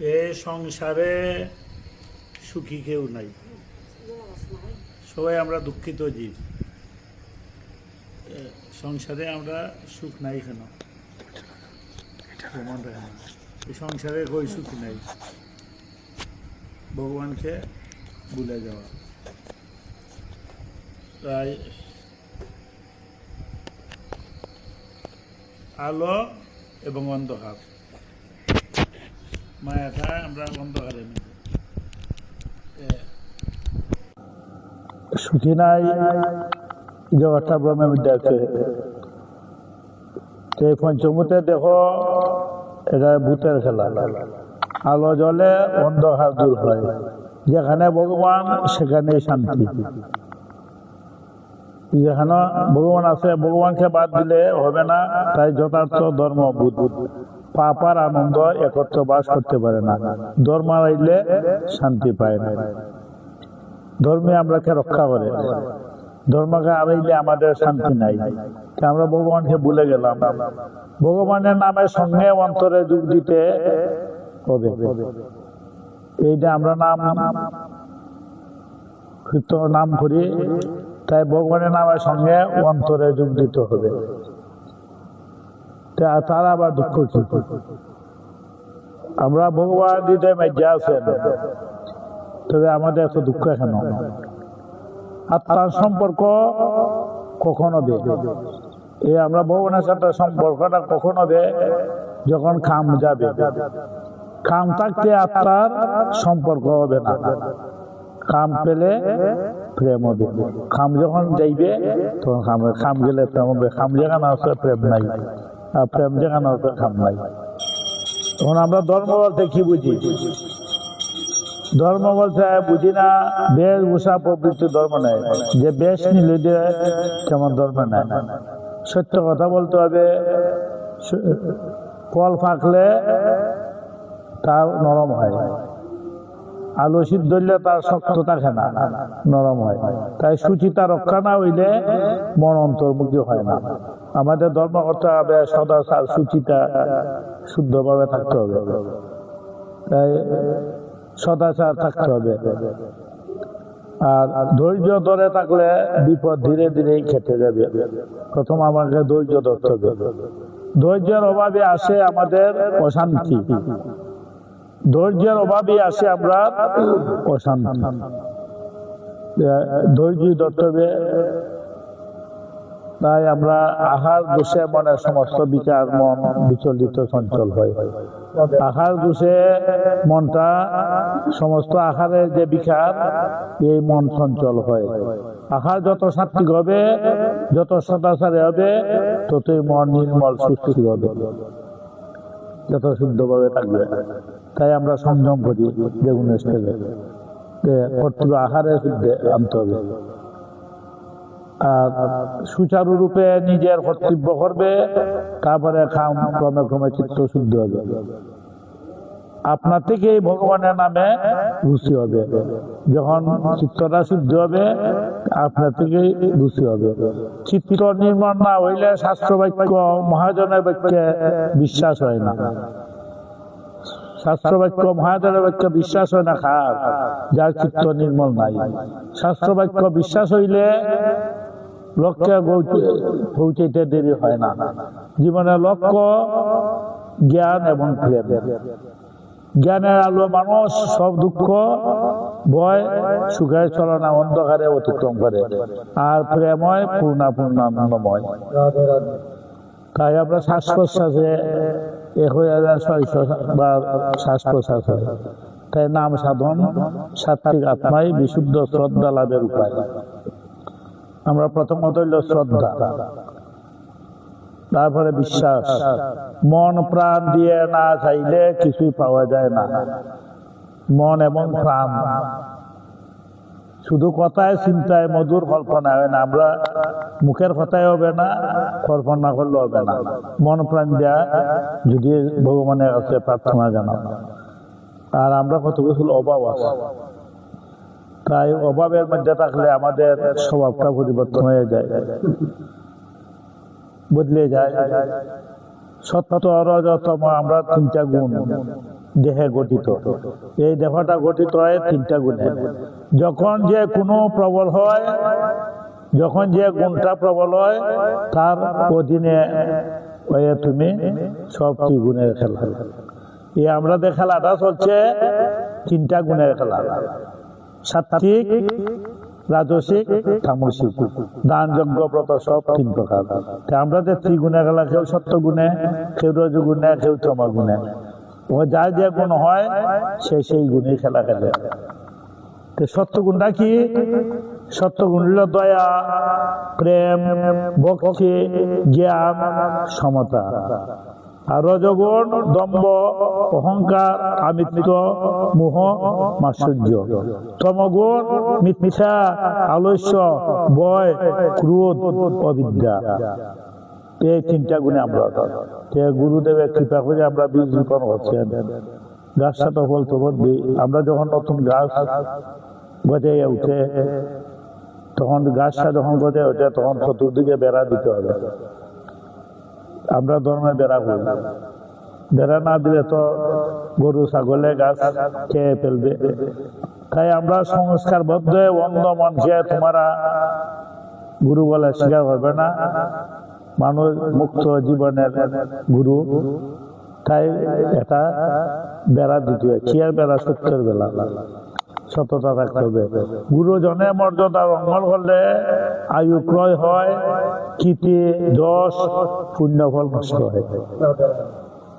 এ সংসারে সুখী কেউ নাই, সবাই আমরা দুঃখিত জীব। সংসারে আমরা সুখ নাই কেন? প্রমাণ দেখে না, এই সংসারে কই সুখী নাই, ভগবানকে ভুলে যাওয়া। তাই আলো এবং অন্ধকার, মায়াটা আমরা অন্ধকারে সুখী নাই, জগৎটা ব্রহ্মের মধ্যে আছে। এই পঞ্চভূতে দেখো, এটা ভূতের খেলা। আলো জ্বলে, অন্ধকার দূর হয়। যেখানে ভগবান সেখানে শান্তি। যেখানে ভগবান আছে, ভগবানকে বাদ দিলে হবে না। তাই যথার্থ ধর্ম বুধ পাপ আর আনন্দ একত্র বাস করতে পারে না। ধর্ম আইলে শান্তি পায় না। ধর্মে আমরাকে রক্ষা করে, ধর্মকে আড়াইলে আমাদের শান্তি নাই। আমরা ভগবানকে ভুলে গেলাম। ভগবানের নামের সঙ্গে অন্তরে যোগ দিতে হবে। এইটা আমরা নাম করি, তাই ভগবানের নামের সঙ্গে অন্তরে যোগ দিতে হবে। তারা আবার দুঃখ কি? আমরা ভগবান দিতে মেজা আছেন, তবে আমাদের এত দুঃখ কেন? আত্মার সম্পর্ক কখন হবে? আমরা ভগবানের সাথে সম্পর্কটা কখন হবে? যখন খাম যাবে। খাম থাকতে আত্মার সম্পর্ক হবে না। খাম পেলে প্রেম হবে। খাম যখন যাইবে তখন খাম গেলে প্রেম হবে। খাম যেখানে আছে প্রেম নাই, আর প্রেম যেখানে আছে খাম নাই। তখন আমরা ধর্ম বলতে কি বুঝি? ধর্ম বলতে বুঝি না বেশভূষা প্রবৃত্তি ধর্ম নেই, যে বেশ নিলে দিয়ে কেমন ধর্ম নেয়। সত্য কথা বলতে হবে। ফল ফাঁকলে তার নরম হয়, আলু সিদ্ধ হইলে তার শক্ত থাকে না, নরম হয়। তাই সুচিতা রক্ষা না হইলে মন অন্তর্মুখী হয় না। আমাদের ধর্ম করতে হবে সদাচার, সুচিতা শুদ্ধভাবে থাকতে হবে। তাই সদাচার থাকতে হবে। আর ধৈর্য ধরে থাকলে বিপদ ধীরে ধীরেই কেটে যাবে। প্রথম আমাকে ধৈর্য ধরতে হবে। ধৈর্যের অভাবে আসে আমাদের অশান্তি, ধৈর্যের অভাবে আসে আমরা অশান্তি। ধৈর্য ধরতে হবে। তাই আমরা আহার দোষে মনের সমস্ত বিচার মন বিচলিত চঞ্চল হয়। আহার দোষে মনটা, সমস্ত আহারের যে বিকার, এই মন চঞ্চল হয়। আহার যত সাত্বিক হবে, যত সদাচারে হবে, ততই মন নির্মল সুস্থির হবে, যত শুদ্ধভাবে থাকবে। তাই আমরা সংযম করি বেগুনের স্টেজে, কর্তব্য আহারে শুদ্ধে আনতে হবে। আর সুচারুরূপে নিজের কর্তব্য করবে, তারপরে ক্রমে ক্রমে চিত্ত শুদ্ধ হবে। আপনার থেকেই ভগবানের নামে রুচি হবে। যখন চিত্তটা শুদ্ধ হবে, আপনার থেকেই রুচি হবে। চিত্ত নির্মল না হইলে শাস্ত্র বাক্য, মহাজনের বাক্যে বিশ্বাস হয় না। শাস্ত্র বাক্য, মহাজনের বাক্য বিশ্বাস হয় না খার, যার চিত্ত নির্মল নাই। শাস্ত্র বাক্য বিশ্বাস হইলে লক্ষ্যে পৌঁছাইতে দেরি হয় না। জীবনের লক্ষ্য জ্ঞান এবং প্রেম। জ্ঞানের আলো মানুষ সব দুঃখ, ভয়, সুখের চলনা অন্ধকারে অতিক্রম করে। আর প্রেময় পূর্ণানন্দময়। তাই আমরা শ্বাস প্রশ্বাসে 1000 বা শ্বাস প্রশ্বাস হয়। তাই নাম সাধন সাত্বিক আত্মায় বিশুদ্ধ শ্রদ্ধা লাভের উপায়। আমরা প্রথমত হইল শ্রদ্ধা, তারপরে বিশ্বাস। মন প্রাণ দিয়ে না চাইলে কিছুই পাওয়া যায় না। মন এবং প্রাণ শুধু কথায় চিন্তায় মধুর কল্পনা হয় না। আমরা মুখের কথায় হবে না, কল্পনা করলে হবে না। মন প্রাণ দেয়া যদি ভগবানের কাছে প্রার্থনা জানাও। আর আমরা কত কিছু অভাব আছে, তাই অভাবের মধ্যে থাকলে আমাদের স্বভাবটা পরিবর্তন হয়ে যায়, বদলে যায়। সত্য রজতম আমরা 3টা গুণ, দেহে গঠিত। এই দেহটা গঠিত হয় তিনটা গুণে। যখন যে কোনো প্রবল হয়, যখন যে গুণটা প্রবল হয় তার অধীনে হয়ে তুমি সবটি গুণের খেলা। এই আমাদের খেলাটা চলছে তিনটা গুণের খেলা, সাত্ত্বিক, রাজসিক, তামসিক, দান, যজ্ঞ, ব্রত সব তিন প্রকার। আমাদের ত্রিগুণের খেলা, কেউ সত্য গুণে, কেউ রজগুণে, কেউ তমা গুণে। ও যার যে গুণ হয় সেই গুণে খেলা খেলে। সত্য গুণটা কি? সত্য গুণ হল দয়া, প্রেম, ভক্তি, জ্ঞান, সমতা। আর রজগুণ দম্ভ, অহংকার, আমিত্ব, মোহ, মাৎসর্য। তমগুণ মিথ্যা, আলস্য, ভয়, ক্রোধ, অবিদ্যা। এই তিনটা গুণে আমরা গুরুদেবের কৃপা করে আমরা বীজ রোপণ করছেন। গাছটা তো ফল তো বলবি। আমরা যখন নতুন গাছ গজে উঠে, তখন গাছটা যখন গজে ওঠে তখন চতুর্দিকে বেড়া দিতে হবে। আমরা ধর্মে বেড়া করি, বেড়া না দিলে তো গরু ছাগলে গাছ খেয়ে ফেলবে। তাই আমরা সংস্কার বদ্ধ অন্ধ মনকে তোমরা গুরু বলে স্বীকার করবে না, মানুষ মুক্ত জীবনের গুরু। তাই এটা বেড়া দিতে হবে। কি আর বেড়া? সত্যের বেলা, সততা রাখতে হবে। গুরুজনের মর্যাদা লঙ্ঘন করলে আয়ু ক্রয় হয়, কীর্তি, যশ, পুণ্যফল নষ্ট হয়।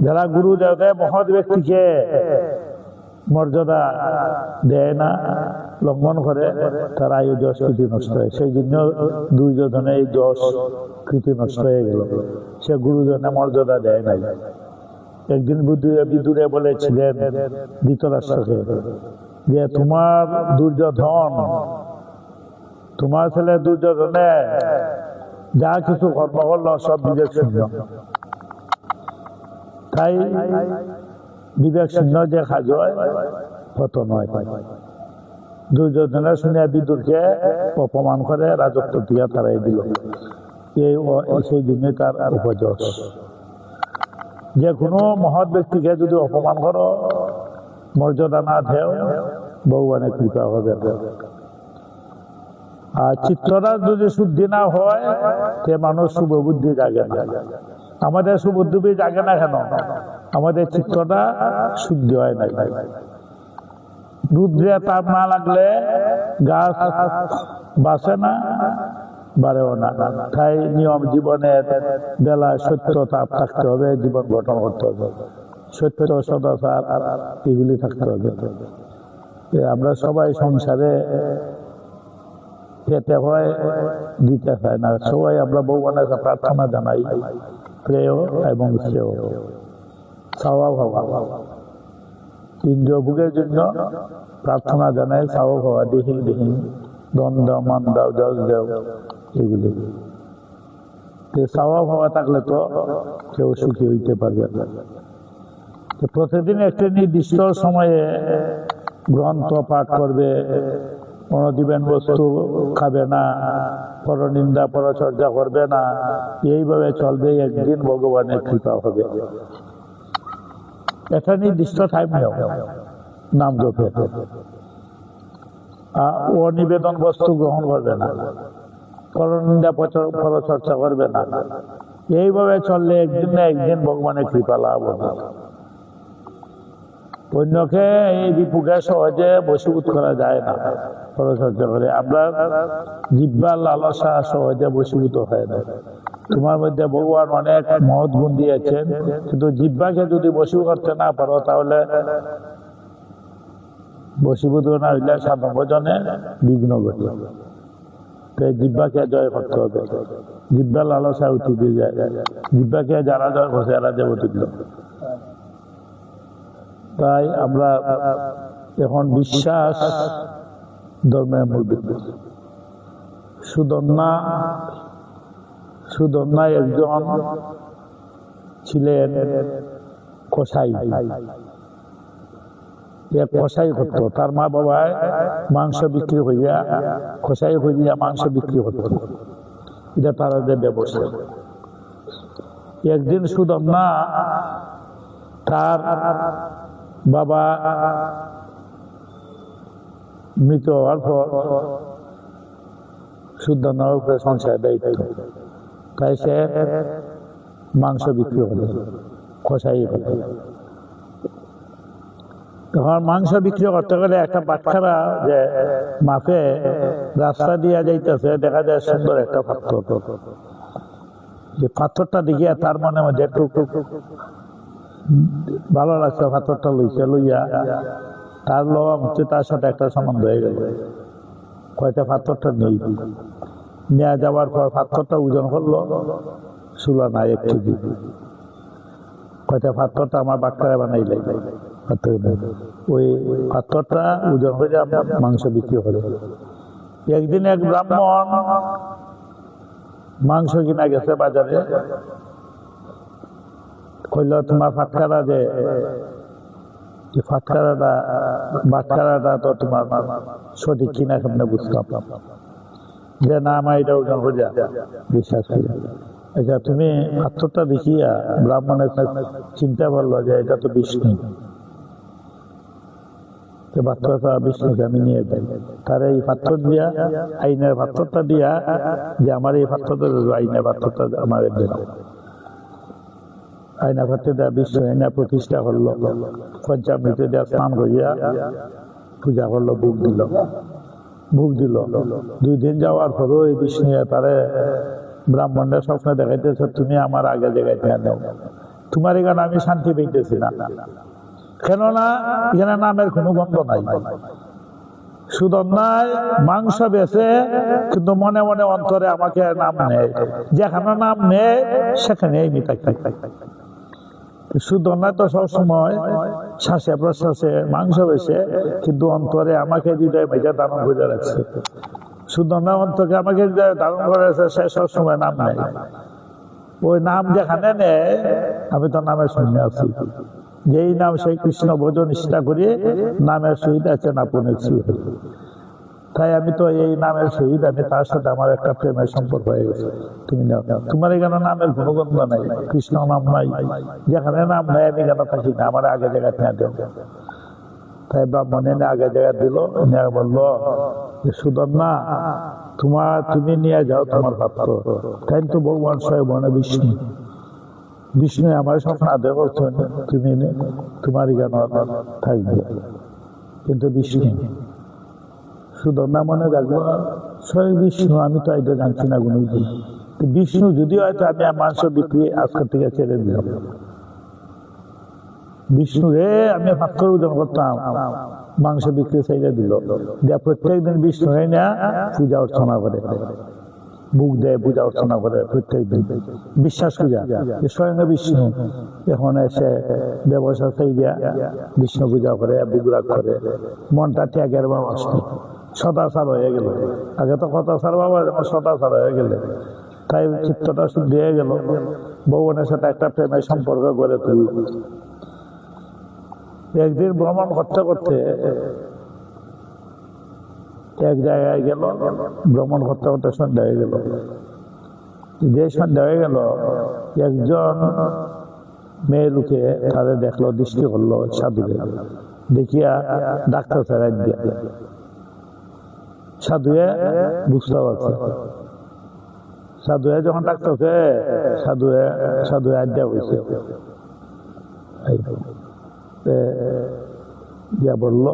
যারা গুরু দেবতা মহৎ ব্যক্তিকে মর্যাদা দেয় না, লঙ্ঘন করে, তার আয়ু, যশ, কীর্তি নষ্ট হয়। সেই জন্য দুর্যোধনে এই যশ কীর্তি নষ্ট হয়ে গেল, সে গুরুজনের মর্যাদা দেয় নাই। একদিন বিদুরে বলেছিলেন ধৃতরাষ্ট্রকে যে তোমার দুর্যোধন, তোমার ছেলে দুর্যোধনে যা কিছু কর্ম করল সব বিবেক শূন্য। তাই বিবেক শূন্য যে কাজ হয় কত নয়। দুর্যোধনের শুনে বিদুরকে অপমান করে রাজত্ব দিয়ে তারাই দিল। সেই জন্যই তার উপযশ। যে কোনো মহৎ ব্যক্তিকে যদি অপমান করো, মর্যাদা না দেও, ভগবানের কৃপা হবে। আর চিত্তটা যদি শুদ্ধি না হয়, সে মানুষ শুভ বুদ্ধি জাগে না। আমাদের শুভবুদ্ধি জাগে না কেন? আমাদের চিত্তটা শুদ্ধি হয় না। রুদ্রে তাপ না লাগলে গাছ বাঁচে না, বাড়েও না। তাই নিয়ম জীবনের বেলায় সত্য তাপ থাকতে হবে, জীবন গঠন করতে হবে, সত্য, সদাচার এগুলি থাকতে হবে। আমরা সবাই সংসারে খেতে হয়, দিতে হয় না। সবাই আমরা ভগবানের কাছে প্রার্থনা জানাই, প্রেয় এবং শ্রেয়, চাওয়া ভাবা। ইন্দ্রিয় ভোগের জন্য প্রার্থনা জানাই, চাওয়া ভাবা, দেখি দেখি, দ্বন্দ্ব, মান দাও, যশ দেও, এগুলি। চাওয়া ভাবা থাকলে তো কেউ সুখী হইতে পারবে। প্রতিদিন একটি নির্দিষ্ট সময়ে গ্রন্থ পাঠ করবে, অনদিবেন বস্তু খাবে না, পরনিন্দা পরচর্যা করবে না। এইভাবে চলবে, একদিন ভগবানের কৃপা হবে। একটা নির্দিষ্ট টাইম নেও নাম জপে। অনিবেদন বস্তু গ্রহণ করবে না, পরনিন্দা পরচর্চা করবে না। এইভাবে চললে একদিন না একদিন ভগবানের কৃপা লাভ হবে। অন্যকে এই রিপুকে সহজে বশীভূত করা যায় না পরচর্চা করে। আমরা জিহ্বার লালসা সহজে বশীভূত হয় না। তোমার মধ্যে ভগবান অনেক মহৎ গুণ দিয়েছেন, কিন্তু জিহ্বাকে যদি বশীভূত করতে না পারো, তাহলে বশীভূত না হইলে সাধন ভজনে বিঘ্ন ঘটে। তাই জিহ্বাকে জয় করতে হবে। জিহ্বার লালসা উঠে দিয়ে যায়। জিহ্বাকে যারা জয় করছে এরা দেবতুল্য। তাই আমরা এখন বিশ্বাস ধর্মের মূল বিন্দু। সুদর্ণা একজন ছিলেন কসাই। কসাই করতো, তার মা বাবায় মাংস বিক্রি হইয়া, কসাই হইয়া মাংস বিক্রি হতো। এটা তাদের ব্যবসা। একদিন সুদর্ণা তার বাবা মৃত হওয়ার পর শুদ্ধান্নর উপরে সংসারের দায়িত্ব, তাই সে মাংস বিক্রি করে, কষাই করে। তখন মাংস বিক্রি করতে গেলে একটা বাচ্চারা যে মাফে রাস্তা দিয়ে যাইতেছে, দেখা যায় সুন্দর একটা পাথর, যে পাথরটা দেখিয়া তার মনে মধ্যে একটু ভালো লাগছে, পাথরটা লইয়া তার লওয়া হচ্ছে, তার সাথে একটা সম্বন্ধ হয়ে গেল। কয়টা পাথরটা নেই, নিয়ে যাওয়ার পর পাথরটা ওজন করলো, সুলা নাই 1 কেজি। কয়টা পাথরটা আমার বাচ্চারা বানাইলে, ওই পাথরটা ওজন করে মাংস বিক্রি করে। একদিন এক ব্রাহ্মণ মাংস কিনা গেছে বাজারে, কইল তোমার ফাটকারা যে ফাটকারাটা বাটকারাটা তো তোমার সঠিক কিনা সামনে বুঝতাম যে না, আমার এটা ওজন করে বিশ্বাস করি। আচ্ছা, তুমি পাথরটা দেখিয়া ব্রাহ্মণের চিন্তা করলো যে এটা তো বিষ্ণু, পাথরটা বিষ্ণুকে আমি নিয়ে যাই। তার এই পাথর দিয়া, আইনের পাথরটা দিয়া, যে আমার এই পাথরটা, আইনের পাথরটা আমার দিলাম। আইনা পাথর দেওয়া বিষ্ণু আইনা প্রতিষ্ঠা করলো, পঞ্চামৃত দেওয়া স্নান করিয়া পূজা করলো, ভোগ দিল। 2 দিন যাওয়ার পরও এই বিষ্ণু তারে ব্রাহ্মণের স্বপ্নে দেখাইতেছে, তুমি আমার আগে জায়গায় নিয়ে দাও, তোমার এখানে আমি শান্তি পেইতেছি না। কেননা এখানে নামের কোনো গন্ধ নাই, সুদন্যায় মাংস বেছে, কিন্তু মনে মনে অন্তরে আমাকে নাম নেয়, যেখানে নাম নেয় সেখানে সুদন্যায় তো সবসময় শ্বাসে প্রশ্বাসে মাংস বেছে, কিন্তু অন্তরে আমাকে হৃদয় মেজা ধারণ করে রাখছে। সুদন্যা অন্তরকে আমাকে হৃদয় ধারণ করে রাখছে, সে সবসময় নাম নেয়। ওই নাম যেখানে নেয়, আমি তো নামের সঙ্গে আছি, যেই নাম সেই কৃষ্ণ ভোজন নিষ্ঠা করিয়ে নামের সহিত আছেন আপনি। তাই আমি তো এই নামের সহিত, আমি তার সাথে আমার একটা প্রেমের সম্পর্ক হয়ে গেছে। তুমি তোমার এখানে নামের কোনো গন্ধ নাই, কৃষ্ণ নাম নাই, যেখানে নাম নাই আমি কেন থাকি না, আমার আগে জায়গা নিয়ে দেব। তাই ব্রাহ্মণ এনে আগে জায়গা দিল, বললো সুদন্যা তুমি নিয়ে যাও তোমার পাত্র। তাই তো ভগবান স্বয়ং বিষ্ণু, বিষ্ণু আমার স্বপ্ন আদে করছেন, তুমি তোমার এখানে থাকবে। কিন্তু বিষ্ণু সুদন্যা মনে রাখবো, স্বয়ং বিষ্ণু, আমি তো এটা জানছি না কোনো বিষ্ণু। যদি হয়তো আমি মাংস বিক্রি আজকের থেকে ছেড়ে দিলাম, বিষ্ণু রে আমি পাত্র ওজন করতাম, মাংস বিক্রি ছেড়ে দিল। প্রত্যেক দিন বিষ্ণু না পূজা অর্চনা করে, বুক দেয়, পূজা অর্চনা করে প্রত্যেক দিন, বিশ্বাস করিয়া স্বয়ং বিষ্ণু এখন এসে ব্যবসা চাইয়া বিষ্ণু পূজা করে, বুকরাগ করে, মনটা ত্যাগের বাবা সদাচার হয়ে গেল। আগে তো কথাচার বাবা, সদাচার হয়ে গেলে, তাই চিত্তটা শুদ্ধ হয়ে গেল, ভগবানের সাথে একটা প্রেমের সম্পর্ক গড়ে তুলল। একদিন ভ্রমণ করতে করতে এক জায়গায় গেল, ভ্রমণ করতে করতে সন্ধ্যা হয়ে গেল। যে সন্ধ্যা হয়ে গেল, একজন মেয়ে লোকে তাদের দেখলো, দৃষ্টি করলো সাধুকে, দেখিয়া ডাক্তার ফেরাই দিয়া সাধুয়ে বুঝতে পারছে। সাধুয়ে যখন ডাক্তারকে সাধুয়ে আড্ডা হয়েছে, বললো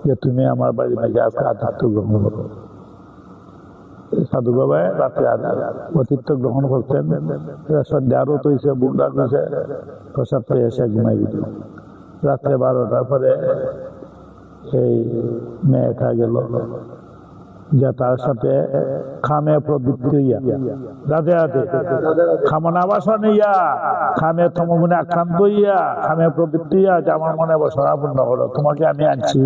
যে তুমি আমার বাড়ি থেকে আজকে আতিথ্য গ্রহণ করো। সাধু বাবা রাত্রে আতিথ্য গ্রহণ করছেন, সন্ধ্যা আরো তৈছে, বুক ডাকছে, প্রসাদ পেয়ে এসে ঘুমাই দিত। রাত্রে 12টার পরে এই মেয়েটা গেল, যে তার সাথে খামে প্রবৃত্তি হইয়া, রাধে রাধে, খামনা বাসন ইয়া, খামে তমগুণে আক্রান্ত হইয়া, খামে প্রবৃত্তি হইয়া, যে আমার মনে বসনা পূর্ণ করো, তোমাকে আমি আনছি,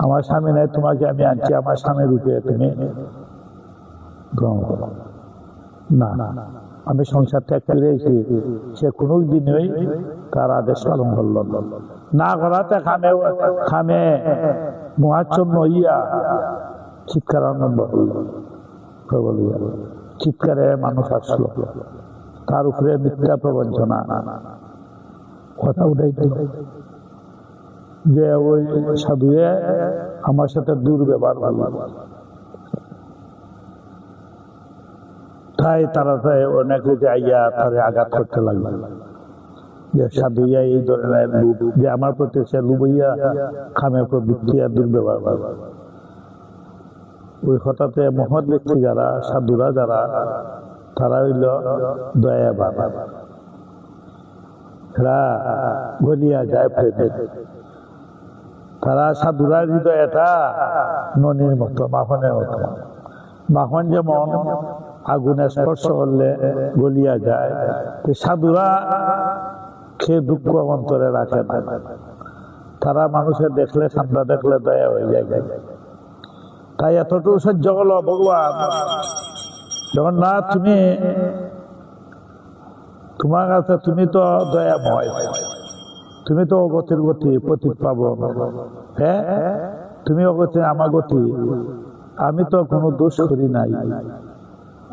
আমার স্বামী নেই, তোমাকে আমি আনছি, আমার স্বামী রূপে তুমি গ্রহণ করো। না, আমি সংসার ত্যাগ করেছি, সে কোনো দিনই তার আদেশ পালন করল না। করাতে খামে মহাচ্ছন্ন হইয়া চিৎকার আরম্ভ করল, চিৎকারে মানুষ আসলো, তার উপরে মিথ্যা প্রবঞ্চনা, কথা উঠাই যে ওই সাধুয়ে আমার সাথে দুর্ব্যবহার ভালো, তাই তারা অনেক লোকে আইয়া তারে আঘাত করতে লাগলো, যে সাধুইয়া এই ধরনের লোক, যে আমার প্রতি সে লুবইয়া খামে প্রবৃত্তি আর দুর্ব্যবহার ভালো। ওই হঠাৎ মহৎ ব্যক্তি যারা, সাধুরা যারা, তারা হইল দয়াবান, এরা গলিয়া যায় প্রেমে। তারা সাধুরা হৃদয়টা ননির মতো, মাখনের মতো। মাখন যেমন আগুনে স্পর্শ করলে গলিয়া যায়, সাধুরা সে দুঃখ অন্তরে রাখে না। তারা মানুষের দেখলে, ঠান্ডা দেখলে দয়া হয়ে যায়। তাই এতটুকু সহ্য করলো ভগবান, যখন না তুমি, তোমার কাছে তুমি তো দয়াময়, তুমি তো অগতির গতি, পতিত পাবন, হ্যাঁ তুমি অগতি, আমার গতি, আমি তো কোনো দোষ করি নাই,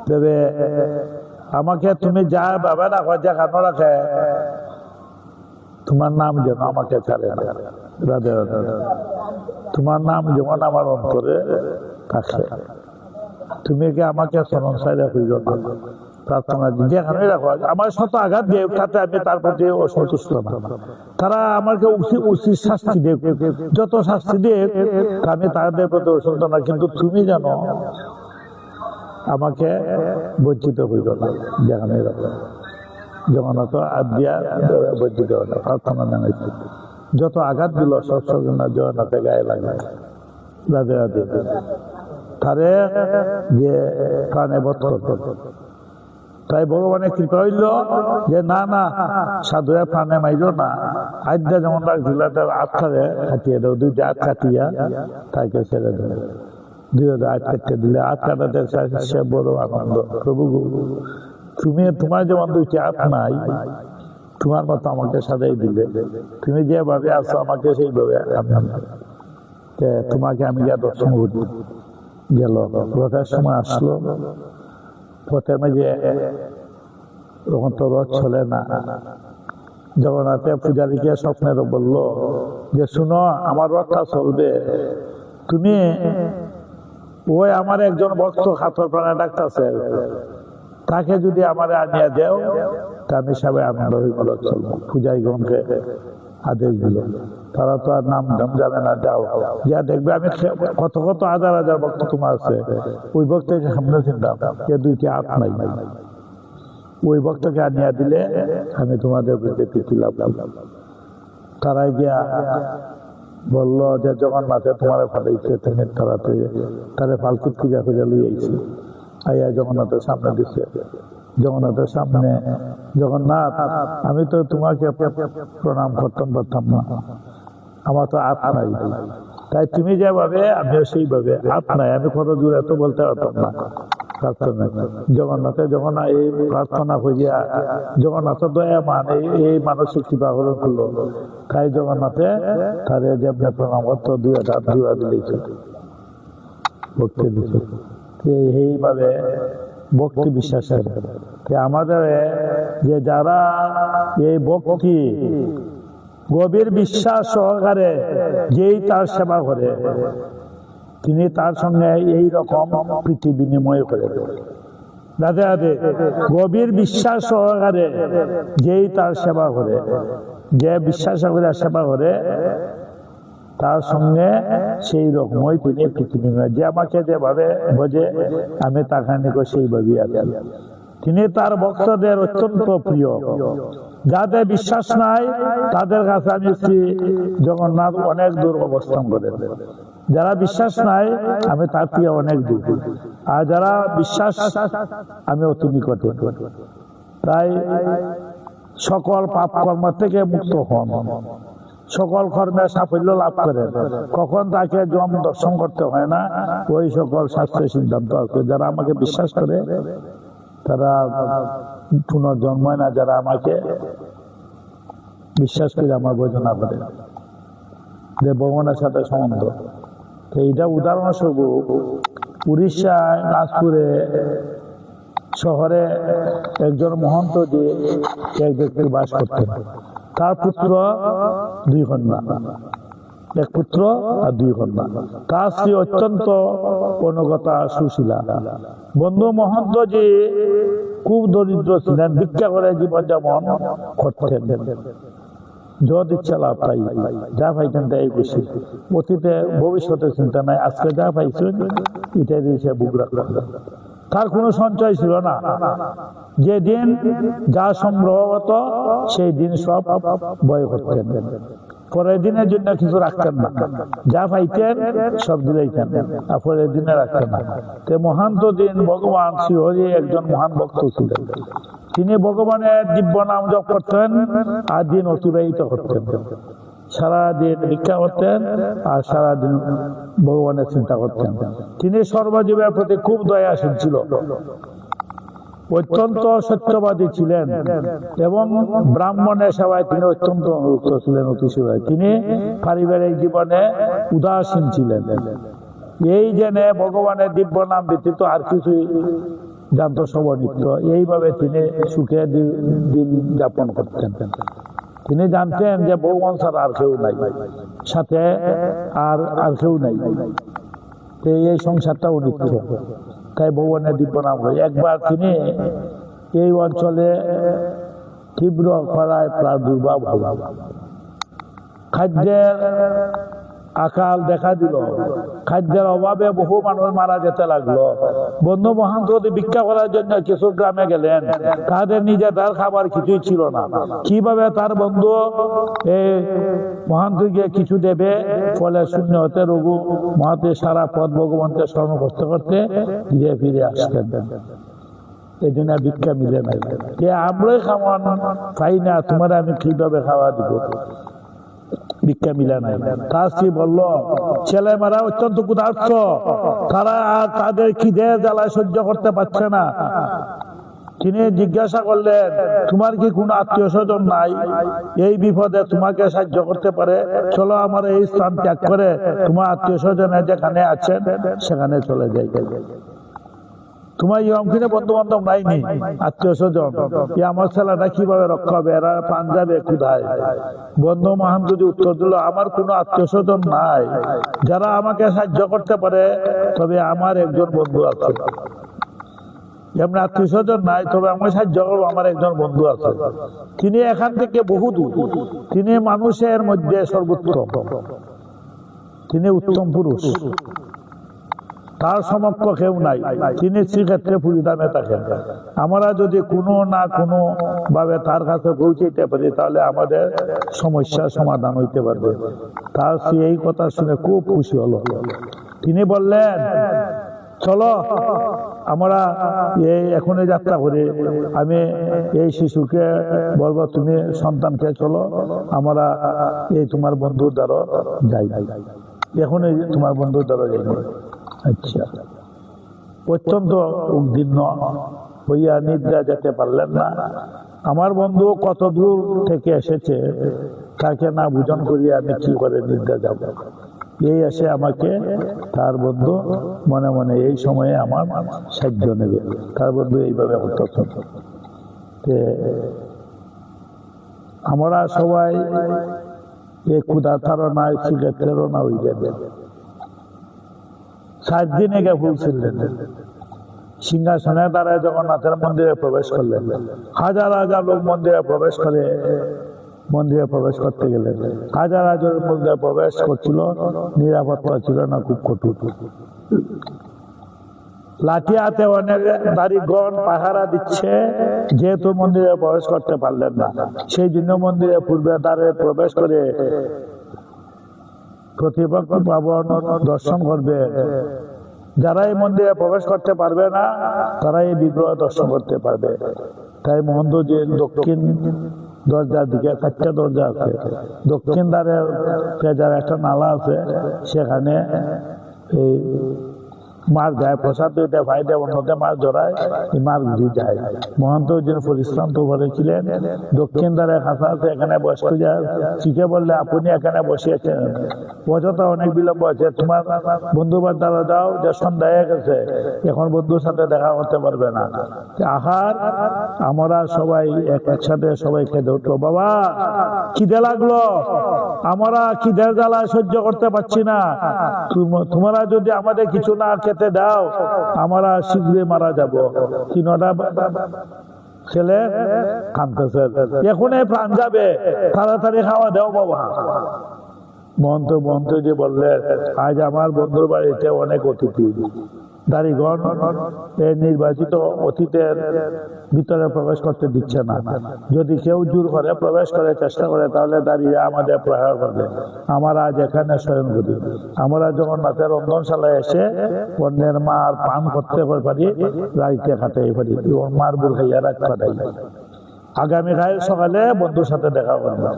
তবে আমাকে তুমি যা বাবা রাখো, যা খানো রাখে, তোমার নাম যেন আমাকে ছাড়ে না। রাধে রাধে। তোমার নাম যেমন আমার অন্তরে থাকে, তুমি কি আমাকে শরণ সাইডে খুঁজো না, প্রার্থনা যেখানে রাখো, আমার শত আঘাত দিয়ে তাতে আমি তার প্রতি অসন্তুষ্ট না। তারা আমাকে উচিত শাস্তি দেখ, যত শাস্তি দেখ আমি তাদের প্রতি অসন্তুষ্ট না, কিন্তু তুমি জানো আমাকে বঞ্চিত হইল না, যেখানে রাখো জগন্নাথ আদ্যা বঞ্চিত হল, প্রার্থনা জানাইছি। যত আঘাত দিল সব জগন্নাথে গায়ে লাগে। রাধে রাধে। তারে যে প্রাণে বধ করত, তাই ভগবানের কৃপা হইল যে না না, সাধুরা প্রাণে মাইল না, আদ্যা যেমন রাখছিল তার আত্মারে কাটিয়ে দেও, দুইটা হাত কাটিয়া তাকে ছেড়ে দেবে। দুই হাত কাটিয়ে দিলে হাত কাটাতে সে বড় আনন্দ। প্রভু তুমি, তোমার যেমন দুইটি হাত নাই, তোমার মতো আমাকে সাজাই দিলে, তুমি যেভাবে আছো আমাকে সেইভাবে তোমাকে আমি যা দর্শন করি। গেল রথের সময় আসলো, পথের মাঝে তখন তো রথ চলে না, জগন্নাথে পূজারীকে স্বপ্নের বললো যে শুনো, আমার রথটা চলবে, তুমি ওই আমার একজন ভক্ত খাতর প্রাণে ডাকতেছে, তাকে যদি আমার আনিয়া দেও, তা আমি সবাই আনন্দ হইব চলবো। পূজারীগণকে আদেশ দিল, তারা তো আর নাম দাম জানে না, যাও যা দেখবে আমি কত কত হাজার হাজার ভক্ত তোমার আছে, ওই ভক্তকে সামনে চিন্তা, এ দুইটি হাত নাই, ওই ভক্তকে আনিয়া দিলে আমি তোমাদের প্রীতি লাভ। তারাই গিয়া বললো যে জগন্নাথে তোমার ফালাইছে, তুমি তারা পালকি পূজা করে লইয়াইছি। আইয়া জগন্নাথের সামনে দিচ্ছে, জগন্নাথের সামনে, জগন্নাথ আমি তো তোমাকে প্রণাম করতাম পারতাম না, আমার তো হাত নাই, তাই তুমি যেভাবে আমিও সেইভাবে, হাত নাই আমি কত দূর এত বলতে পারতাম না। প্রার্থনা জগন্নাথে যখন এই প্রার্থনা করিয়া জগন্নাথ দয়া মান এই মানসিক কৃপা গ্রহণ করলো, তাই জগন্নাথে তাদের যেমনি প্রণাম করতো, দুই হাত দিলেছে, ভক্তি দিচ্ছে। এইভাবে ভক্তি বিশ্বাসের আমাদের যে যারা এই ভক্তি গভীর বিশ্বাস সহকারে যেই তার সেবা করে, তিনি তার সঙ্গে এই রকম প্রীতি বিনিময় করে। রাধে রাধে। গভীর বিশ্বাস সহকারে যেই তার সেবা করে, যে বিশ্বাস করে সেবা করে, তার সঙ্গে সেই রকমই তিনি পৃথিবী, যে আমাকে যেভাবে বোঝে আমি তাকে নিকট সেইভাবেই আছি। তিনি তার ভক্তদের অত্যন্ত প্রিয়। যাদের বিশ্বাস নাই তাদের কাছে আমি শ্রী জগন্নাথ অনেক দূর অবস্থান করে, যারা বিশ্বাস নাই আমি তার থেকে অনেক দূর, আর যারা বিশ্বাস আমি অতি নিকটে। তাই সকল পাপ কর্ম থেকে মুক্ত হন, সকল কর্মে সাফল্য লাভ করেন, কখন তাকে জম দর্শন করতে হয় না, ওই সকল শাস্ত্রের সিদ্ধান্ত আছে। যারা আমাকে বিশ্বাস করে তারা পুনর্জন্ম হয় না, যারা আমাকে বিশ্বাস করে আমার বোঝনা করে, যে ভগবানের সাথে সম্বন্ধ। তো এইটা উদাহরণস্বরূপ উড়িষ্যায় নাগপুরে শহরে একজন মহন্ত যে এক ব্যক্তি বাস করতেন, তার পুত্র 2 কন্যা। এক পুত্র আর দুই কন্যা। তার স্ত্রী অত্যন্ত অনুগতা সুশীলা। বন্ধু মহন্তজি খুব দরিদ্র ছিলেন, ভিক্ষা করে জীবনযাপন করতেন। যত ইচ্ছা লাভ পাই, যা পাইতেন তাই খুশি। অতীতে ভবিষ্যতের চিন্তা নাই, আজকে যা পাইছেন এটাই দিয়েছে বুক রাখা। তার কোনো সঞ্চয় ছিল না। যেদিন যা সংগ্রহ হতো সেই দিন সব বয় করতেন, পরের দিনের জন্য কিছু রাখতেন না। যা পাইতেন সব দিলাইতেন, আর পরের দিনে রাখতেন না। তো মহান্ত দিন ভগবান শ্রীহরি একজন মহান ভক্ত ছিলেন। তিনি ভগবানের দিব্য নাম জপ করতেন আর দিন অতিবাহিত করতেন। সারাদিন ভিক্ষা করতেন আর সারাদিন ভগবানের চিন্তা করতেন। তিনি সর্বজীবের প্রতি খুব দয়াশীল ছিল, অত্যন্ত সত্যবাদী ছিলেন এবং ব্রাহ্মণের সেবায় তিনি অত্যন্ত অনুরক্ত ছিলেন, অতিশয়। তিনি পারিবারিক জীবনে উদাসীন ছিলেন। এই জেনে ভগবানের দিব্য নাম ব্যতীত আর কিছুই জানত সব অনিত্য। এইভাবে তিনি সুখে দিন যাপন করতেন। তিনি জানতেন যে ভগবান ছাড়া আর কেউ নাই, সাথে আর কেউ নাই, এই সংসারটা অনিত্য। তাই ভগবানের দিব্য নাম হয়। একবার তিনি এই অঞ্চলে তীব্র খরায় প্রাদুর্ভাব হল, খাদ্যের আকাল দেখা দিল, খাদ্যের অভাবে বহু মানুষ মারা যেতে লাগলো। বন্ধু মহান্ত ভিক্ষা করার জন্য কিছু গ্রামে গেলেন, তাদের নিজেদের খাবার কিছুই ছিল না। কিভাবে তার বন্ধু এই মহান্তকে কিছু দেবে? ফলে শূন্য হতে রঘু মহাতে সারা পথ ভগবানকে স্মরণ করতে করতে ধীরে ফিরে আসতেন। এই জন্য ভিক্ষা মিলে নাই, আমরাই খাওয়া পাই না, তোমার আমি কিভাবে খাওয়া দিব? ভিক্ষা মিলে নাই। তার স্ত্রী বলল, ছেলে মেয়েরা অত্যন্ত ক্ষুধার্ত, তারা আর তাদের খিদে জ্বালায় সহ্য করতে পারছে না। তিনি জিজ্ঞাসা করলেন, তোমার কি কোনো আত্মীয় স্বজন নাই এই বিপদে তোমাকে সাহায্য করতে পারে? চলো আমার এই স্থান ত্যাগ করে তোমার আত্মীয় স্বজনের যেখানে আছেন সেখানে চলে যাই। তোমার ইয়মকিনে বন্ধু বান্ধব নাইনি, আত্মীয় স্বজন, আমার ছেলেটা কিভাবে রক্ষা হবে? এরা পাঞ্জাবে ক্ষুধায়। বন্ধু মহান যদি উত্তর দিল, আমার কোনো আত্মীয় স্বজন নাই, যারা আমাকে সাহায্য করতে পারে, তবে আমার একজন বন্ধু আছে। এমনি আত্মীয় স্বজন নাই, তবে আমাকে সাহায্য করবো, আমার একজন বন্ধু আছে। তিনি এখান থেকে বহু দূর, তিনি মানুষের মধ্যে সর্বোত্তম, তিনি উত্তম পুরুষ, তার সমক্ষ কেউ নাই। তিনি শ্রীক্ষেত্রে পুরীধামে থাকেন। আমরা যদি কোনো না কোনো ভাবে তার কাছে পৌঁছাইতে পারি তাহলে আমাদের সমস্যার সমাধান হইতে পারবে। তার এই কথা শুনে খুব খুশি হলো। তিনি বললেন, চলো আমরা এই এখনই যাত্রা করি, আমি এই শিশুকে বলবো তুমি সন্তানকে চলো আমরা এই তোমার বন্ধুর দ্বারা যাই, এখনই তোমার বন্ধুর দ্বারা যাই। আচ্ছা, অত্যন্ত উদ্বিগ্ন হইয়া নিদ্রা যেতে পারলেন না। আমার বন্ধু কত দূর থেকে এসেছে, তাকে না বুঝন করিয়া আমি কি করে নিদ্রা যাব? এই এসে আমাকে তার বন্ধু মনে মনে এই সময়ে আমার সাহায্য নেবে। তার বন্ধু এইভাবে হতো। আমরা সবাই এই ক্ষুধা তাড়নায় সিগারেটেরও না হয়ে যাবে। 7 দিন আগে ফুল ছিলেন, সিংহাসনে দাঁড়ায় জগন্নাথের মন্দিরে প্রবেশ করলেন। হাজার হাজার লোক মন্দিরে প্রবেশ করে, মন্দিরে প্রবেশ করতে গেলেন। হাজার হাজার মন্দিরে প্রবেশ করছিল, নিরাপত্তা ছিল না, খুব কঠোর। লাঠি হাতে অনেক দাড়িগণ পাহারা দিচ্ছে, যেহেতু মন্দিরে প্রবেশ করতে পারলেন না, সেই জন্য মন্দিরে পূর্বে দ্বারে প্রবেশ করে প্রতিপক্ষ পাবন দর্শন করবে। যারা এই মন্দিরে প্রবেশ করতে পারবে না তারা এই বিগ্রহ দর্শন করতে পারবে। তাই মহেন্দ্রজির দক্ষিণ দরজার দিকে 4টা দরজা আছে। দক্ষিণ দ্বারের পেজার একটা নালা আছে, সেখানে এই মার যায় প্রসাদ দিতে ভাই দেয়, অন্যতে মার জড়ায়, এই মার ঘুরি যায়। মহন্ত যিনি পরিশ্রান্ত করেছিলেন, দক্ষিণ দ্বারে খাসা আছে, এখানে বসতে যায়, শিখে বললে আপনি এখানে বসিয়েছেন, অযথা অনেক বিলম্ব আছে, তোমার বন্ধু বান্ধব দাও, যে সন্ধ্যা হয়ে গেছে, এখন বন্ধুর সাথে দেখা করতে পারবে না। আহার আমরা সবাই একসাথে সবাই খেতে উঠলো, বাবা খিদে লাগলো, আমরা খিদের জ্বালায় সহ্য করতে পারছি না, তোমরা যদি আমাদের কিছু না খেতে দাও আমরা শীঘ্রই মারা যাব। তিনটা ছেলে কাঁদতেছে, এখনই প্রাণ যাবে, তাড়াতাড়ি খাওয়া দাও বাবা। মহন্ত যে বললেন, আজ আমার বন্ধুর বাড়িতে অনেক অতিথি, দাড়িগণ এই নির্বাচিত অতিথের ভিতরে প্রবেশ করতে দিচ্ছে না, যদি কেউ জোর করে প্রবেশ করে চেষ্টা করে তাহলে দাঁড়িয়ে আমাদের প্রহার করবে, আমরা আজ এখানে শয়ন করি। আমরা জগন্নাথের রন্ধনশালায় এসে অন্যের মার পান করতে পারি, রাইতে খাটাই পারি, ওর মার বুল খাইয়া রাখ পাঠাই। আগামীকাল সকালে বন্ধুর সাথে দেখা করলাম।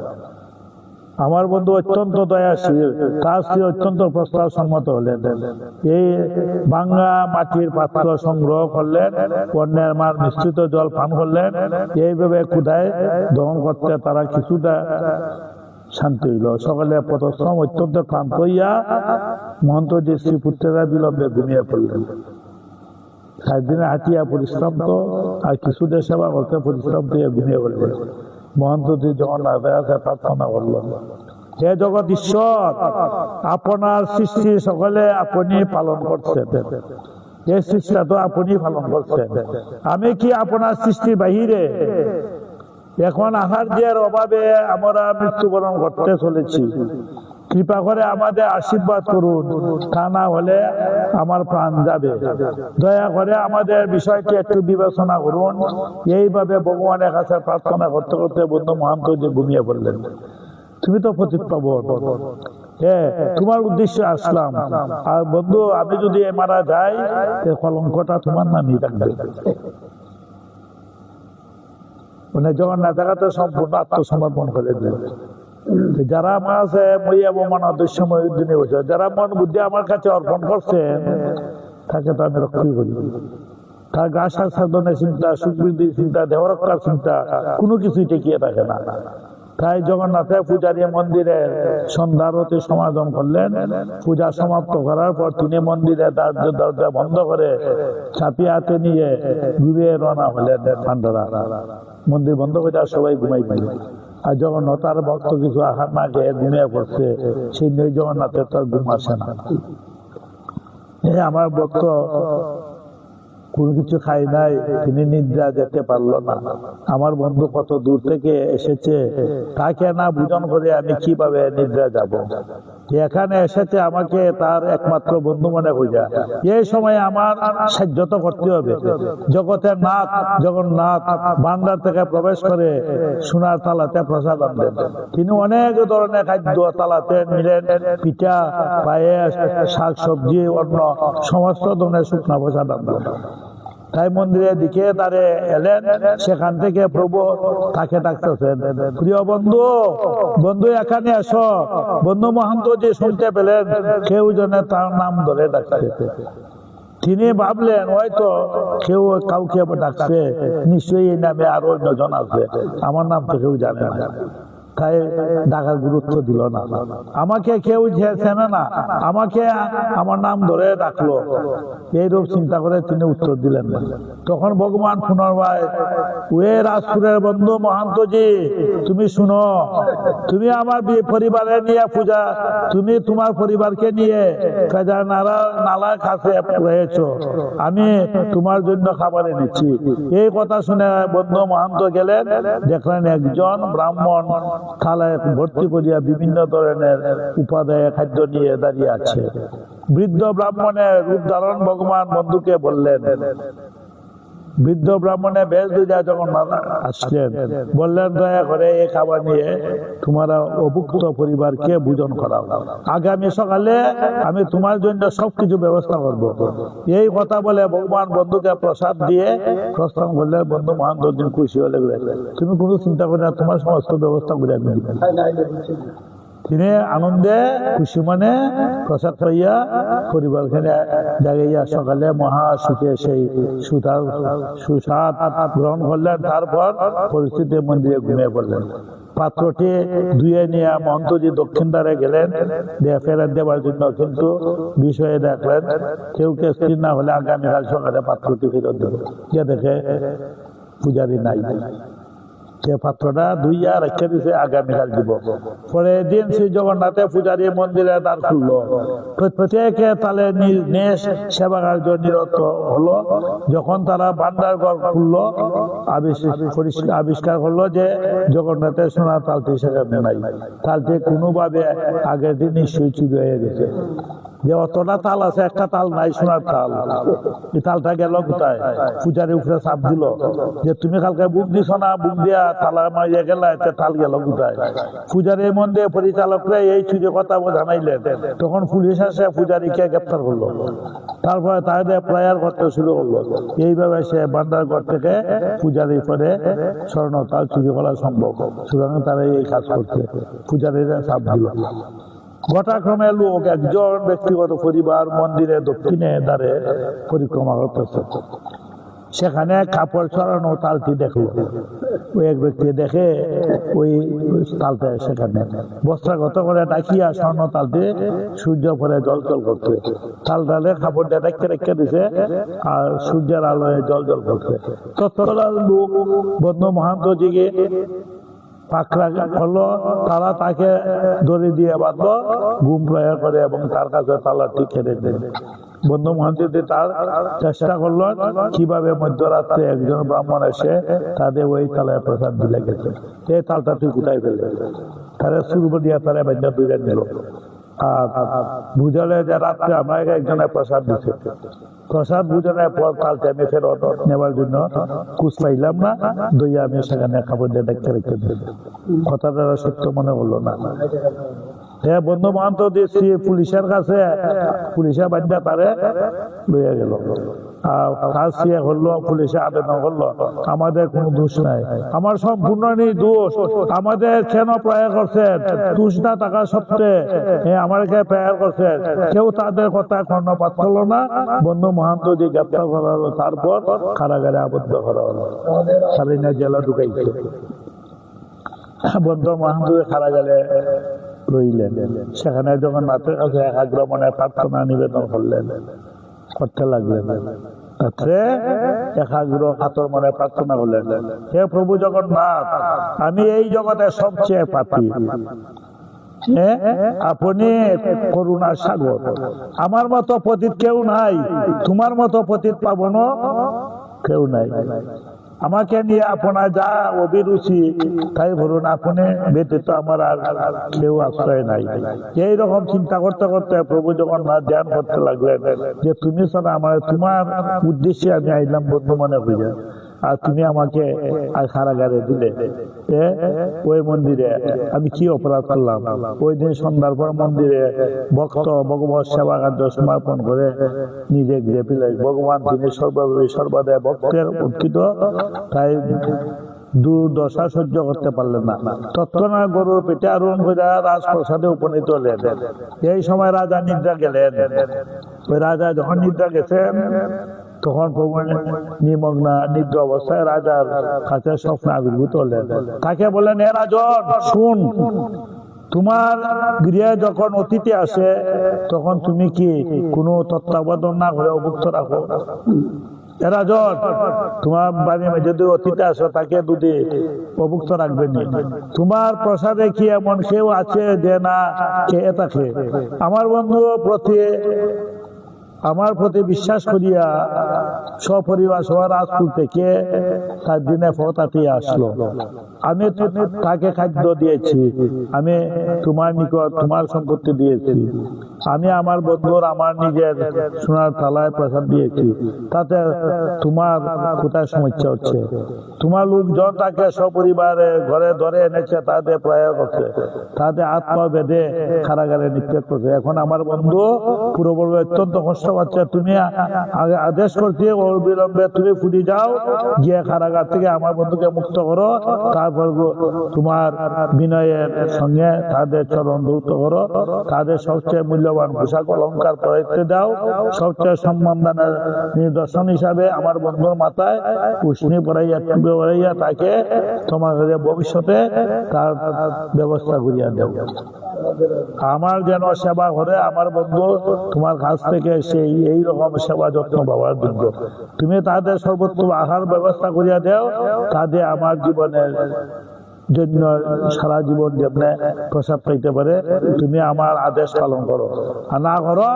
আমার বন্ধু অত্যন্ত দয়াশীল, তার স্ত্রী অত্যন্ত প্রস্তাব সম্মত হলেন। এই ভাঙ্গা মাটির পাত্র সংগ্রহ করলেন, অন্যের মার মিশ্রিত জল পান করলেন, এইভাবে ক্ষুধায় দমন করতে তারা কিছুটা শান্তি হইল। সকালে পথশ্রম অত্যন্ত ক্লান্ত হইয়া মহন্তজি শ্রীপুত্রেরা বিলম্বে ঘুমিয়ে পড়লেন। 7 দিনে হাঁটিয়া পরিশ্রাম তো, আর কিছুটা সেবা করতে পরিশ্রাম দিয়ে ঘুমিয়ে পড়লেন। মহন্তজি জগন্নাথের কাছে প্রার্থনা করলেন, হে জগৎ ঈশ্বর, আপনার সৃষ্টি সকলে আপনি পালন করছেন, এই সৃষ্টিটা তো আপনি পালন করছেন, আমি কি আপনার সৃষ্টির বাহিরে? এখন আহার্যের অভাবে আমরা মৃত্যুবরণ করতে চলেছি, কৃপা করে আমাদের আশীর্বাদ করুন, তা না হলে আমার প্রাণ যাবে, দয়া করে আমাদের বিষয়টি একটু বিবেচনা করুন। এইভাবে ভগবানের কাছে প্রার্থনা করতে করতে বন্ধু মহান্ত যে ঘুমিয়ে পড়লেন। তুমি তো পতিতপাবন, হ্যাঁ তোমার উদ্দেশ্যে আসলাম, আর বন্ধু আমি যদি মারা যাই কলঙ্কটা তোমার নামই থাকবে। মানে জগন্নাথের কাছে সম্পূর্ণ আত্মসমর্পণ করে দিলেন। যারা আমার আছে যারা মন বুদ্ধি আমার কাছে অর্পণ করছেন, তাকে তো আমি রক্ষা করি। তার গা সাধনের চিন্তা, সুখ বৃদ্ধির চিন্তা, দেহ রক্ষার চিন্তা কোনো কিছুই টিকিয়ে থাকে না। তাই জগন্নাথের পূজারী মন্দিরে সন্ধ্যারতি সমাগম করলেন। পূজা সমাপ্ত করার পর তিনি মন্দিরে দরজা বন্ধ করে চাপিয়ে হাতে নিয়ে ঘুরিয়ে রওনা হলেন পাণ্ডরা। মন্দির বন্ধ করে সবাই ঘুমাই পাই। আর জগন্নাথ আর ভক্ত কিছু আহার না খেয়ে ঘুমিয়ে পড়ছে, সেই নিয়ে জগন্নাথের তার ঘুম আসে না। আমার ভক্ত কোনো কিছু খাই নাই, তিনি নিদ্রা যেতে পারলো না। আমার বন্ধু কত দূর থেকে এসেছে, তাকে না বুঝন করে আমি কিভাবে নিদ্রা যাব? এখানে এসেছে আমাকে তার একমাত্র বন্ধু মনে হইয়া, এই সময় আমার সাহায্য করতে হবে। জগতের নাথ জগন্নাথ ভান্ডার থেকে প্রবেশ করে সোনার তালাতে প্রসাদ আনলেন। তিনি অনেক ধরনের খাদ্য তালাতে নিলেন, পিঠা, পায়েস, শাক সবজি, অন্য সমস্ত ধরনের শুকনা প্রসাদ আনলেন। তাই মন্দিরের দিকে তারে এলেন, সেখান থেকে প্রভু তাকে ডাকতেছেন, প্রিয় বন্ধু, বন্ধু এখানে এসো। বন্ধু মহান্ত যে শুনতে পেলেন কেউ জনে তার নাম ধরে ডাকছে। তিনি ভাবলেন হয়তো কেউ কাউকে ডাকছে, নিশ্চয়ই এই নামে আরো অন্যজন আছে, আমার নাম তো কেউ জানে না। তাই ডাকার গুরুত্ব দিল না। আমাকে কেউ চেনে না, আমাকে আমার নাম ধরে ডাকলো, এইরূপ চিন্তা করে তিনি উত্তর দিলেন না। তখন ভগবান পুনর্বার, ওয়ে রাজপুরের বন্ধু মহান্তজি, তুমি শুনো, তুমি আমার পরিবারে নিয়ে পূজা, তুমি তোমার পরিবারকে নিয়ে নালার কাছে রয়েছো, আমি তোমার জন্য খাবার এনেছি। এই কথা শুনে বন্ধু মহান্ত গেলেন, দেখলেন একজন ব্রাহ্মণ থালায় ভর্তি করিয়া বিভিন্ন ধরনের উপাদায় খাদ্য নিয়ে দাঁড়িয়ে আছে। বৃদ্ধ ব্রাহ্মণের রূপ ধারণ ভগবান বন্ধুকে বললেন। বৃদ্ধ ব্রাহ্মণের বেশ দুইটা যখন আসলেন, বললেন দয়া করে এই খাবার নিয়ে তোমরা অভুক্ত পরিবারকে ভোজন করাও, আগামী সকালে আমি তোমার জন্য সবকিছু ব্যবস্থা করব। এই কথা বলে ভগবান বন্ধুকে প্রসাদ দিয়ে প্রস্থান করলেন। বন্ধু মহান্ত খুশি হলে, তুমি কোনো চিন্তা করে না, তোমার সমস্ত ব্যবস্থা করে আমি। তিনি আনন্দে খুশি মনে প্রসাদ পাইয়া পরিবারখানে জাগাইয়া সকালে মহা সুখে সেই সুস্বাদ গ্রহণ করলেন। তারপর পরিস্থিতি মন্দিরে ঘুমিয়ে পড়লেন। পাত্রটি ধুয়ে নিয়ে মহন্তজি দক্ষিণ দ্বারে গেলেন ফেরত দেওয়ার জন্য, কিন্তু বিষয়ে দেখলেন কেউ স্থির না হলে আগামীকাল সকালে পাত্রটি ফেরত দেবে। গিয়ে দেখে পূজারি নাই। সে পাত্রটা ধুইয়া রেখে দিছে, আগামীকাল দিব। পরের দিন শ্রী জগন্নাথে পূজারী মন্দিরে দ্বার খুললো। প্রত্যেকে তাহলে নিজ সেবা কার্য নিরত হলো। যখন তারা ভান্ডার ঘর খুললো, আবিষ্কার করলো যে জগন্নাথের সোনার তালটি সেখানে নাই। তালটি কোনোভাবে আগের দিন নিশ্চয়ই চুরি হয়ে গেছে। যে অতটা তাল আছে, একটা তাল নাই, সোনার তাল। এই তালটা গেল কোথায়? পূজারী উপরে চাপ দিল যে তুমি কালকে বুক দিছ না, বুক দিয়া তালা মারিয়া গেলা, তাল গেল কোথায়? পূজারীর মন্দিরে পরিচালকরা এই চুরি কথা জানাইলেন। তখন পুলিশ আসে পূজারীকে গ্রেপ্তার করলো। তারপরে তাদের প্রায়ার করতে শুরু করলো। এইভাবে সে ভান্ডার ঘর থেকে পূজারীর পরে স্বর্ণ তাল চুরি করা সম্ভব। সুতরাং তারা এই কাজ করছে, পূজারীরা চাপ দিল। ঘটাক্রমে লোক একজন ব্যক্তিগত পরিবার মন্দিরে দক্ষিণে দ্বারে পরিক্রমা করতেছে। সেখানে কাপড় ছড়ানো তালটি দেখলো। ওই এক ব্যক্তি দেখে ওই তালটা সেখানে বস্ত্রাগত করে ডাকিয়া স্বর্ণ তালটি সূর্য পরে জল জল করছে। তাল ডালে কাপড়টা রেখে দিছে, আর সূর্যের আলোয় জল জল করছে। তৎকাল লোক বন্ধু মহান্তজিকে পাকড়া করলো। তারা তাকে দড়ি দিয়ে বাঁধলো, ঘুম প্রয়ার করে এবং তার কাছে তালাটি কেড়ে দেন। বন্ধু মহান্তি তার চেষ্টা করলো কিভাবে মধ্যরাত্রে একজন ব্রাহ্মণ এসে তাদের ওই তালায় প্রসাদ দিলে গেছে। এই তালটা তুই কোথায় ফেলবে? তারা শুরু দিয়া তারা বান্ধা দুইটা নিল। আর বুঝলে যে রাত্রে আমাকে একজনের প্রসাদ দিচ্ছে। প্রসাদ বুঝনের পর তালটা আমি ফেরত নেওয়ার জন্য কুচ পাইলাম না, দইয়া আমি সেখানে খাবার দিয়ে দেখতে রেখে দিই। কথাটা সত্য মনে হলো না। হ্যাঁ, বন্ধু মহান্ত দিচ্ছি পুলিশের কাছে, পুলিশে বান্ধা তারে লইয়া গেল। পুলিশে আবেদন করলো, আমাদের কোনো দোষ নাই, আমার সম্পূর্ণ দোষ, আমাদের কেন প্রয়াস করছেন? দোষ না থাকা সত্ত্বে আমাদেরকে প্রয়াস করছেন। কেউ তাদের কথা কর্ণপাত করলো না। বন্ধু মহান্ত দিয়ে গ্রেপ্তার করা হলো। তারপর কারাগারে আবদ্ধ করা হলো, সারিনা জেলা ঢুকাইছে। বন্ধু মহান্ত কারাগারে রইলেন। সেখানে যখন রাতের কাছে একাগ্র মনে প্রার্থনা নিবেদন করতে লাগলেন, একাগ্র কাতর মনে প্রার্থনা করলেন, হে প্রভু জগন্নাথ, আমি এই জগতে সবচেয়ে পাপী, আপনি করুণার সাগর, আমার মতো পতিত কেউ নাই, তোমার মতো পতিত পাবন কেউ নাই। আমাকে নিয়ে আপনার যা অভিরুচি তাই ধরুন, আপনি ব্যতীত আমার আর কেউ আশ্রয় নাই। এইরকম চিন্তা করতে করতে প্রভু জগন্নাথ ধ্যান করতে লাগলেন যে তুমি ছাড়া আমার, তোমার উদ্দেশ্যে আমি আইলাম বন্ধু মনে হইয়া, আর তুমি আমাকে কারাগারে দিলে। ওই মন্দিরে আমি কি অপরাধ করলাম? ওই দিন সন্ধ্যার পর মন্দিরে ভক্ত ভগবত সেবা কার্য সমর্পণ করে নিজে ঘিরে পেলেন। ভগবান তিনি সর্বব্যাপী সর্বদা ভক্তের উৎকৃত, তাই দুর্দশা সহ্য করতে পারলেন না। তৎক্ষণাৎ গরুর পেটে আরোহণ করে রাজপ্রাসাদে উপনীত হলেন। এই সময় রাজা নিদ্রা গেলেন। ওই রাজা যখন নিদ্রা গেছেন, তখন প্রভু নিমগ্না নিদ্র অবস্থায় রাজার কাছে স্বপ্নে আবির্ভূত হলেন। তাকে বলেন, হে রাজন, শুন, তোমার গৃহে যখন অতিথি আসে তখন তুমি কি কোনো তত্ত্বাবধান না করে অভুক্ত রাখো? রাজন, তোমার বাড়ির যদি অতিথি আসো তাকে দুধে অভুক্ত রাখবেন। তোমার প্রসাদে কি এমন কেউ আছে যে না খেয়ে থাকে? আমার বন্ধু আমার প্রতি বিশ্বাস করিয়া সপরিবার সহ রাজপুর থেকে 7 দিনে ফতাতে আসলো। আমি তাকে খাদ্য দিয়েছি, আমি তোমার নিকট তোমার সম্পত্তি দিয়েছি, আমি আমার বন্ধুর আমার নিজের সোনার থালায় প্রসাদ দিয়েছি, তাতে তোমার কোথায় সমস্যা হচ্ছে? তোমার লোকজন তাকে সপরিবারে ঘরে ধরে এনেছে, তাদের প্রয়াস করছে, তাদের আত্মা বেঁধে কারাগারে নিক্ষেপ করছে। এখন আমার বন্ধু পুরো বলবে অত্যন্ত কষ্ট পাচ্ছে, তুমি আগে আদেশ করতে অবিলম্বে তুমি ফুটে যাও, গিয়ে কারাগার থেকে আমার বন্ধুকে মুক্ত করো, তারপর তোমার বিনয়ের সঙ্গে তাদের চরণ ধৌত করো, তাদের সবচেয়ে মূল্যবান পোশাক অলঙ্কার পরাইতে দাও, সবচেয়ে সম্মান দানের নিদর্শন হিসাবে আমার বন্ধুর মাথায় উষ্ণি পড়াইয়া টুপি পড়াইয়া তাকে তোমার ভবিষ্যতে তার ব্যবস্থা করিয়া দেও। আমার যেন সেবা করে আমার বন্ধু তোমার কাছ থেকে সেই এইরকম সেবা যত্ন পাওয়ার যোগ্য। তুমি তাদের সর্বোত্তম আহার ব্যবস্থা করিয়া দেও, তাদের আমার জীবনের জন্য সারা জীবন যেমনে প্রসাদ পাইতে পারে, তুমি আমার আদেশ পালন করো, আর না করো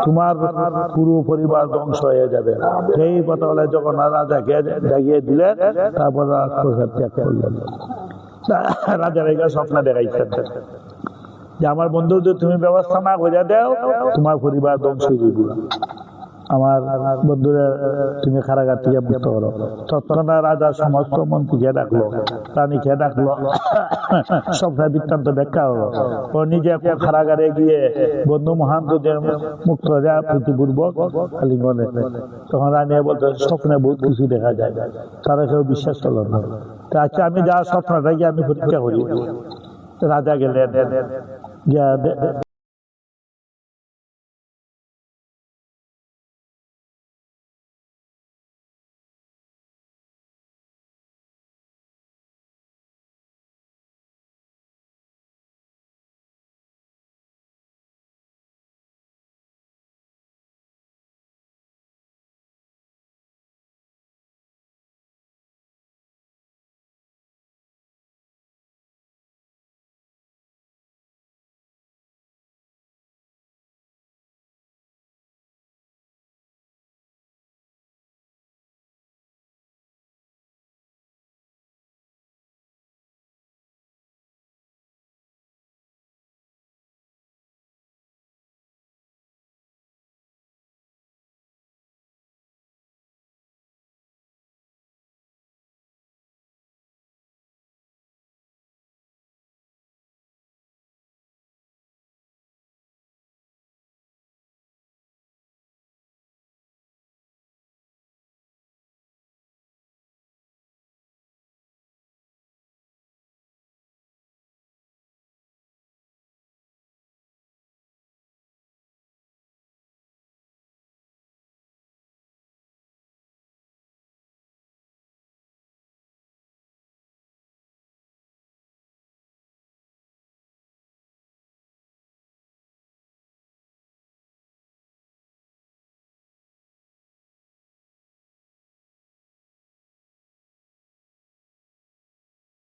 তোমার পুরো পরিবার ধ্বংস হয়ে যাবে। সেই কথা বলে যখন রাজাকে জাগিয়ে দিলেন, তারপর প্রসাদ ত্যাগ করলেন। রাজার এই স্বপ্ন দেখাইছেন যে আমার বন্ধু যদি তুমি ব্যবস্থা না করে দাও, তোমার পরিবার ধ্বংস হয়ে যাবে, আমার বন্ধুরা তুমি কারাগার থেকে মুক্ত করো। তৎক্ষণাৎ রাজা সমস্ত মন্ত্রীকে ডাকলো, রানীকে ডাকলো, স্বপ্নের বৃত্তান্ত ব্যাখ্যা হলো। ও নিজে কারাগারে গিয়ে বন্ধু মহান্তদের মুক্ত দেওয়া প্রীতিপূর্বক আলিঙ্গনে। তখন রানী বলতো স্বপ্নে বহুত কিছু দেখা যায়, তারা কেউ বিশ্বাস করলো না। আচ্ছা আমি যা স্বপ্নটাকে আমি পরীক্ষা করি। রাজা গেলেন,